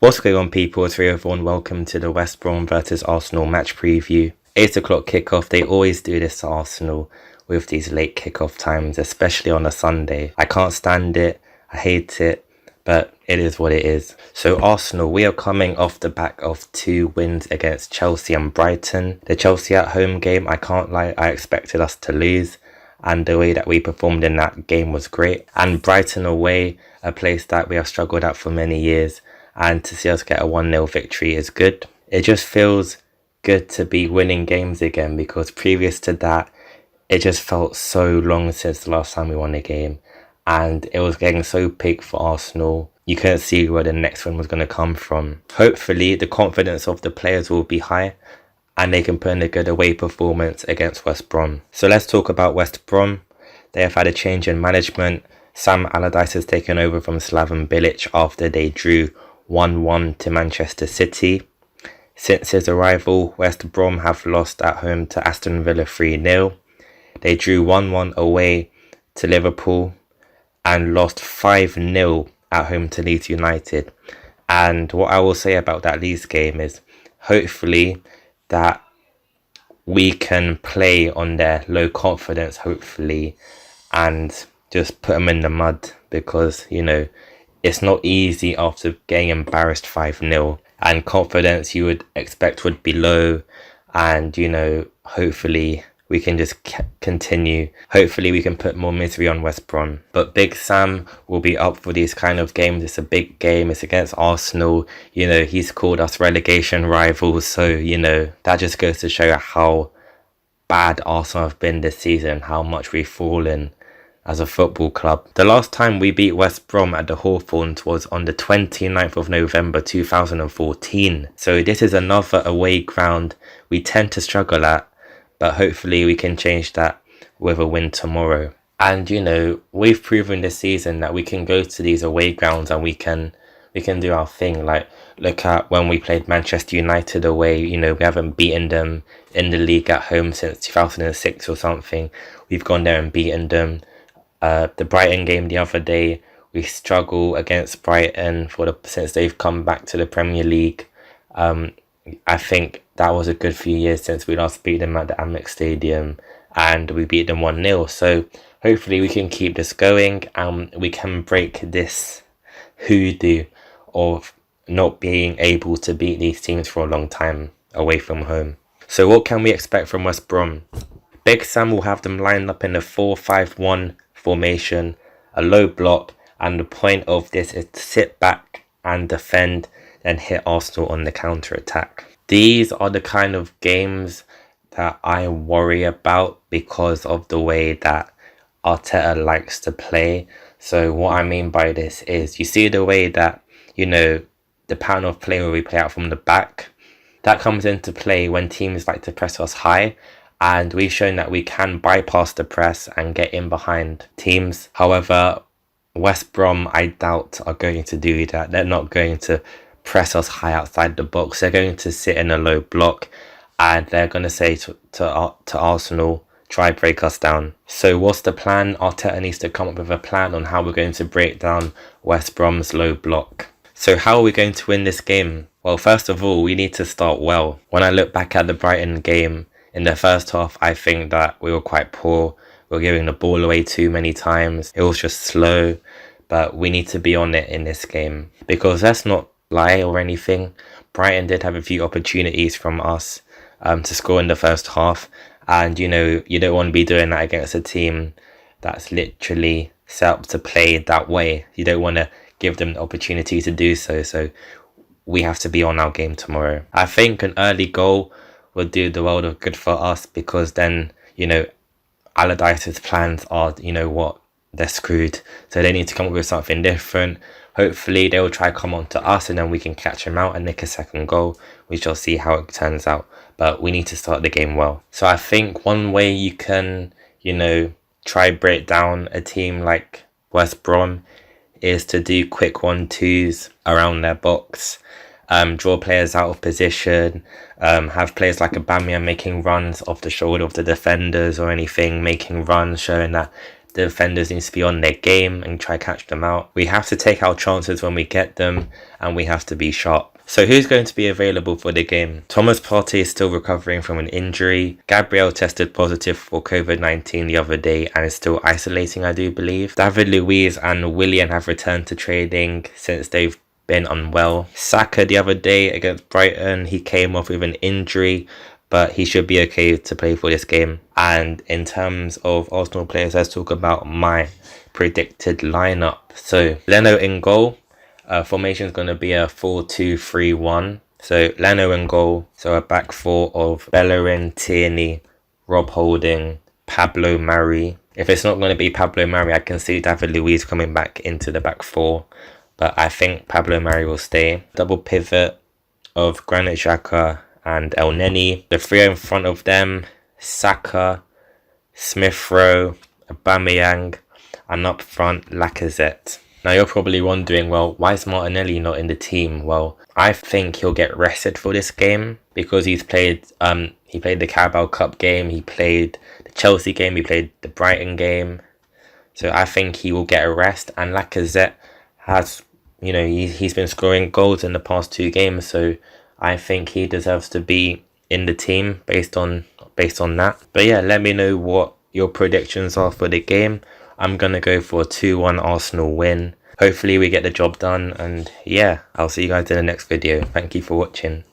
What's going on, people? It's everyone. Welcome to the West Brom versus Arsenal match preview. 8 o'clock kickoff. They always do this to Arsenal with these late kickoff times, especially on a Sunday. I can't stand it. I hate it, but it is what it is. So Arsenal, we are coming off the back of 2 wins against Chelsea and Brighton. The Chelsea at home game, I can't lie, I expected us to lose. And the way that we performed in that game was great. And Brighton away, a place that we have struggled at for many years. And to see us get a 1-0 victory is good. It just feels good to be winning games again, because previous to that, it just felt so long since the last time we won a game. And it was getting so big for Arsenal. You couldn't see where the next one was going to come from. Hopefully, the confidence of the players will be high and they can put in a good away performance against West Brom. So let's talk about West Brom. They have had a change in management. Sam Allardyce has taken over from Slaven Bilic after they drew 1-1 to Manchester City. Since his arrival, West Brom have lost at home to Aston Villa 3-0. They drew 1-1 away to Liverpool and lost 5-0 at home to Leeds United. And what I will say about that Leeds game is hopefully that we can play on their low confidence, hopefully, and just put them in the mud, because, you know, it's not easy after getting embarrassed 5-0, and confidence you would expect would be low. And, you know, hopefully we can just continue. Hopefully we can put more misery on West Brom. But Big Sam will be up for these kind of games. It's a big game. It's against Arsenal. You know, he's called us relegation rivals. So, you know, that just goes to show how bad Arsenal have been this season, how much we've fallen as a football club. The last time we beat West Brom at the Hawthorns was on the 29th of November 2014. So this is another away ground we tend to struggle at, but hopefully we can change that with a win tomorrow. And, you know, we've proven this season that we can go to these away grounds and we can do our thing. Like, look at when we played Manchester United away. You know, we haven't beaten them in the league at home since 2006 or something. We've gone there and beaten them. The Brighton game the other day, we struggle against Brighton since they've come back to the Premier League. I think that was a good few years since we last beat them at the Amex Stadium, and we beat them 1-0. So hopefully we can keep this going and we can break this hoodoo of not being able to beat these teams for a long time away from home. So what can we expect from West Brom? Big Sam will have them lined up in a 4-5-1 formation, a low block, and the point of this is to sit back and defend, then hit Arsenal on the counter-attack. These are the kind of games that I worry about because of the way that Arteta likes to play. So what I mean by this is, you see the way that, you know, the pattern of play where we play out from the back, that comes into play when teams like to press us high. And we've shown that we can bypass the press and get in behind teams. However, West Brom, I doubt, are going to do that. They're not going to press us high outside the box. They're going to sit in a low block and they're going to say to Arsenal, try break us down. So what's the plan? Arteta needs to come up with a plan on how we're going to break down West Brom's low block. So how are we going to win this game? Well, first of all, we need to start well. When I look back at the Brighton game, in the first half, I think that we were quite poor. We were giving the ball away too many times. It was just slow. But we need to be on it in this game, because let's not lie or anything, Brighton did have a few opportunities from us to score in the first half. And, you know, you don't want to be doing that against a team that's literally set up to play that way. You don't want to give them the opportunity to do so. So we have to be on our game tomorrow. I think an early goal would do the world of good for us, because then, you know, Allardyce's plans are, you know what, they're screwed. So they need to come up with something different. Hopefully they will try to come on to us and then we can catch them out and nick a second goal. We shall see how it turns out. But we need to start the game well. So I think one way you can, you know, try break down a team like West Brom is to do quick 1-2s around their box. Draw players out of position, have players like Aubameyang making runs off the shoulder of the defenders or anything, making runs, showing that The defenders need to be on their game and try catch them out. We have to take our chances when we get them, and we have to be sharp. So who's going to be available for the game? Thomas Partey is still recovering from an injury. Gabriel tested positive for COVID-19 the other day and is still isolating, I do believe. David Luiz and Willian have returned to training since they've been unwell. Saka the other day against Brighton, he came off with an injury, but he should be okay to play for this game. And in terms of Arsenal players, let's talk about my predicted lineup. So Leno in goal. Formation is going to be a 4-2-3-1. So Leno in goal. So a back four of Bellerin, Tierney, Rob Holding, Pablo Mari. If it's not going to be Pablo Mari, I can see David Luiz coming back into the back four. But I think Pablo Mari will stay. Double pivot of Granit Xhaka and El Neni. The trio in front of them, Saka, Smith Rowe, Aubameyang, and up front, Lacazette. Now you're probably wondering, well, why is Martinelli not in the team? Well, I think he'll get rested for this game because he played the Carabao Cup game, he played the Chelsea game, he played the Brighton game. So I think he will get a rest, and Lacazette has, he's been scoring goals in the past 2 games, so I think he deserves to be in the team based on that. But yeah, let me know what your predictions are for the game. I'm going to go for a 2-1 Arsenal win. Hopefully we get the job done, and yeah, I'll see you guys in the next video. Thank you for watching.